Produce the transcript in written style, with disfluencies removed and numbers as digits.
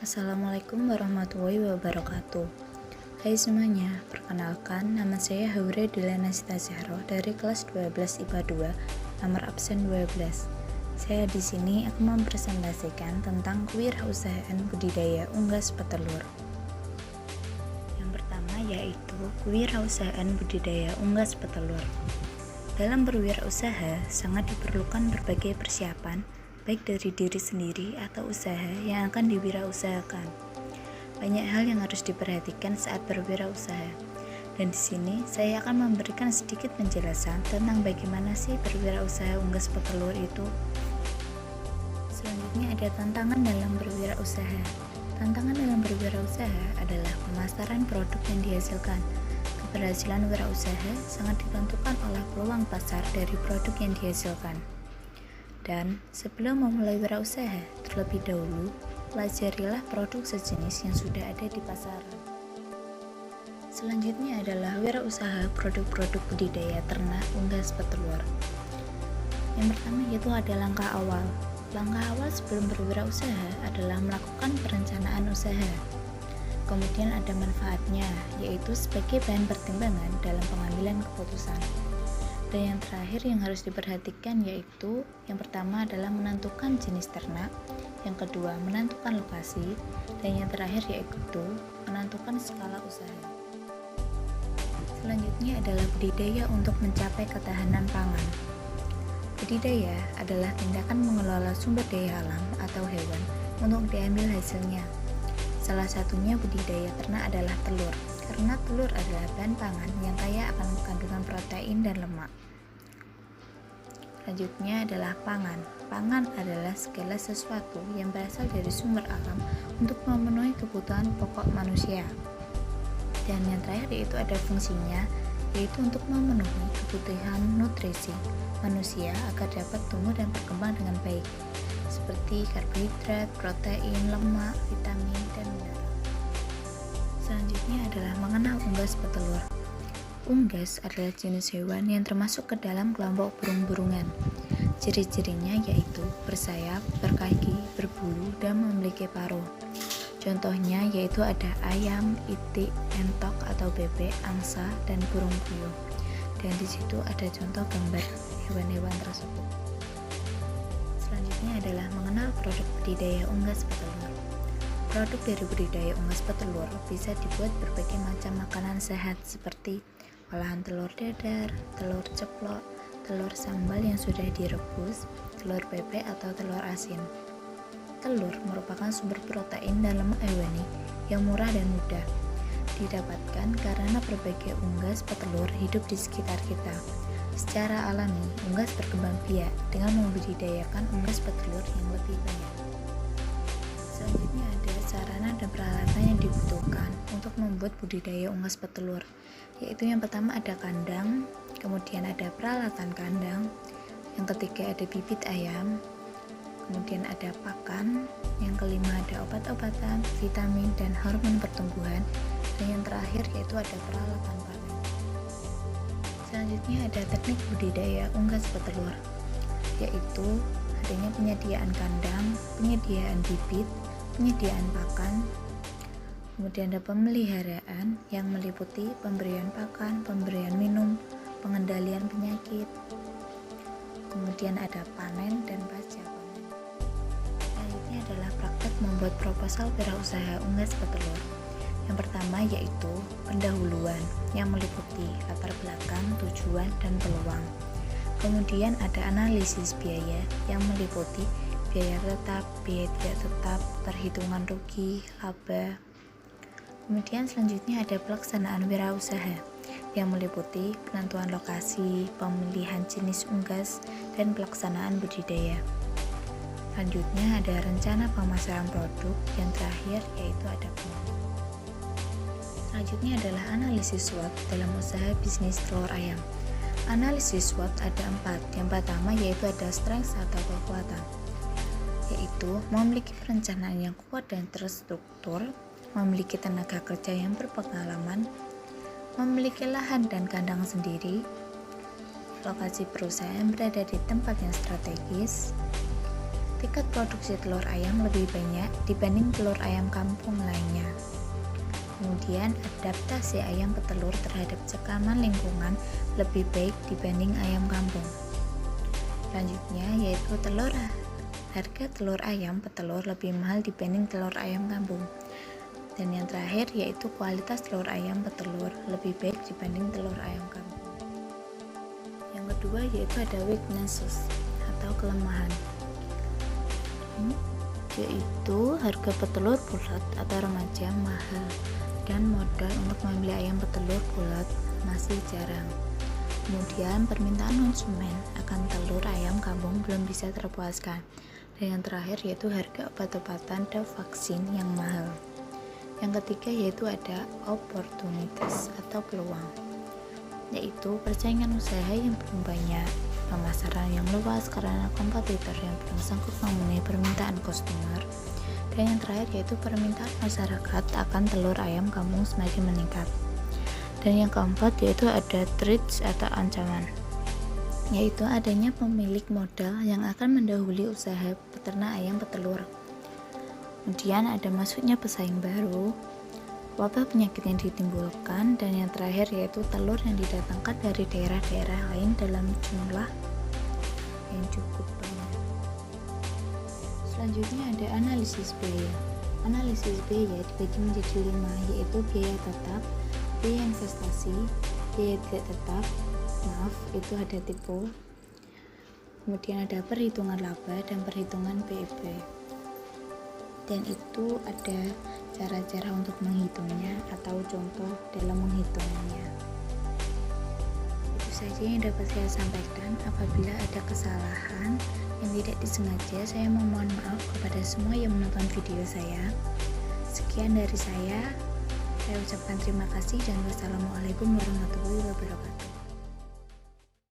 Assalamualaikum warahmatullahi wabarakatuh. Hai semuanya, perkenalkan nama saya Haure Dilena Sita Zahro dari kelas 12 IPA 2, nomor absen 12. Saya di sini akan mempresentasikan tentang kewirausahaan budidaya unggas petelur. Yang pertama yaitu kewirausahaan budidaya unggas petelur. Dalam berwirausaha sangat diperlukan berbagai persiapan baik dari diri sendiri atau usaha yang akan diwirausahakan. Banyak hal yang harus diperhatikan saat berwirausaha. Dan di sini saya akan memberikan sedikit penjelasan tentang bagaimana sih berwirausaha unggas petelur itu. Selanjutnya ada tantangan dalam berwirausaha. Tantangan dalam berwirausaha adalah pemasaran produk yang dihasilkan. Keberhasilan wirausaha sangat ditentukan oleh peluang pasar dari produk yang dihasilkan. Dan sebelum memulai wirausaha, terlebih dahulu pelajarilah produk sejenis yang sudah ada di pasaran. Selanjutnya adalah wirausaha produk-produk budidaya ternak unggas petelur. Yang pertama yaitu ada langkah awal. Langkah awal sebelum berwirausaha adalah melakukan perencanaan usaha. Kemudian ada manfaatnya, yaitu sebagai bahan pertimbangan dalam pengambilan keputusan. Dan yang terakhir yang harus diperhatikan yaitu yang pertama adalah menentukan jenis ternak, yang kedua menentukan lokasi, dan yang terakhir yaitu menentukan skala usaha. Selanjutnya adalah budidaya untuk mencapai ketahanan pangan. Budidaya adalah tindakan mengelola sumber daya alam atau hewan untuk diambil hasilnya. Salah satunya budidaya ternak adalah telur, karena telur adalah bahan pangan yang kaya akan kandungan protein dan lemak. Selanjutnya adalah pangan. Pangan adalah segala sesuatu yang berasal dari sumber alam untuk memenuhi kebutuhan pokok manusia. Dan yang terakhir yaitu ada fungsinya, yaitu untuk memenuhi kebutuhan nutrisi manusia agar dapat tumbuh dan berkembang dengan baik, seperti karbohidrat, protein, lemak, vitamin, dan mineral. Selanjutnya adalah mengenal unggas petelur. Unggas adalah jenis hewan yang termasuk ke dalam kelompok burung-burungan. Ciri-cirinya yaitu bersayap, berkaki, berbulu, dan memiliki paruh. Contohnya yaitu ada ayam, itik, entok atau bebek, angsa, dan burung puyuh. Dan di situ ada contoh gambar hewan-hewan tersebut. Selanjutnya adalah mengenal produk budidaya unggas petelur. Produk dari budidaya unggas petelur bisa dibuat berbagai macam makanan sehat seperti olahan telur dadar, telur ceplok, telur sambal yang sudah direbus, telur bebek atau telur asin. Telur merupakan sumber protein dan lemak hewani yang murah dan mudah didapatkan karena berbagai unggas petelur hidup di sekitar kita. Secara alami, unggas berkembang biak dengan membudidayakan unggas petelur yang lebih banyak. Selanjutnya ada sarana dan peralatan yang dibutuhkan untuk membuat budidaya unggas petelur, yaitu yang pertama ada kandang, kemudian ada peralatan kandang, yang ketiga ada bibit ayam, kemudian ada pakan, yang kelima ada obat-obatan, vitamin, dan hormon pertumbuhan, dan yang terakhir yaitu ada peralatan panen. Selanjutnya ada teknik budidaya unggas petelur, yaitu adanya penyediaan kandang, penyediaan bibit, penyediaan pakan, kemudian ada pemeliharaan yang meliputi pemberian pakan, pemberian minum, pengendalian penyakit, kemudian ada panen dan pasca panen. Selanjutnya adalah praktek membuat proposal wirausaha unggas petelur. Yang pertama yaitu pendahuluan yang meliputi latar belakang, tujuan, dan peluang. Kemudian ada analisis biaya yang meliputi biaya tetap, biaya tidak tetap, perhitungan rugi, laba. Kemudian selanjutnya ada pelaksanaan wirausaha yang meliputi penentuan lokasi, pemilihan jenis unggas, dan pelaksanaan budidaya. Selanjutnya ada rencana pemasaran produk, yang terakhir yaitu ada pengelolaan. Selanjutnya adalah analisis SWOT dalam usaha bisnis telur ayam. Analisis SWOT ada 4. Yang pertama yaitu ada strength atau kekuatan, yaitu memiliki perencanaan yang kuat dan terstruktur, memiliki tenaga kerja yang berpengalaman, memiliki lahan dan kandang sendiri, lokasi perusahaan berada di tempat yang strategis, tingkat produksi telur ayam lebih banyak dibanding telur ayam kampung lainnya. Kemudian, adaptasi ayam petelur terhadap tekanan lingkungan lebih baik dibanding ayam kampung. Selanjutnya yaitu harga telur ayam petelur lebih mahal dibanding telur ayam kampung. Dan yang terakhir yaitu kualitas telur ayam petelur lebih baik dibanding telur ayam kampung. Yang kedua yaitu ada weaknesses atau kelemahan, yaitu harga petelur bulat atau remaja mahal dan modal untuk membeli ayam petelur bulat masih jarang. Kemudian permintaan konsumen akan telur ayam kampung belum bisa terpuaskan. Dan yang terakhir yaitu harga obat-obatan dan vaksin yang mahal. Yang ketiga yaitu ada opportunities atau peluang, yaitu persaingan usaha yang belum banyak, pemasaran yang luas karena kompetitor yang belum sanggup memenuhi permintaan customer. Dan yang terakhir yaitu permintaan masyarakat akan telur ayam kampung semakin meningkat. Dan yang keempat yaitu ada threats atau ancaman, yaitu adanya pemilik modal yang akan mendahului usaha peternak ayam petelur. Kemudian ada masuknya pesaing baru, wabah penyakit yang ditimbulkan, dan yang terakhir yaitu telur yang didatangkan dari daerah-daerah lain dalam jumlah yang cukup banyak. Selanjutnya ada analisis biaya. Analisis biaya dibagi menjadi 5, yaitu biaya tetap, biaya investasi, biaya tidak tetap, itu ada tipe. Kemudian ada perhitungan laba dan perhitungan PIB. Dan itu ada cara-cara untuk menghitungnya atau contoh dalam menghitungnya. Itu saja yang dapat saya sampaikan. Apabila ada kesalahan yang tidak disengaja, saya memohon maaf kepada semua yang menonton video saya. Sekian dari saya ucapkan terima kasih dan wassalamualaikum warahmatullahi wabarakatuh.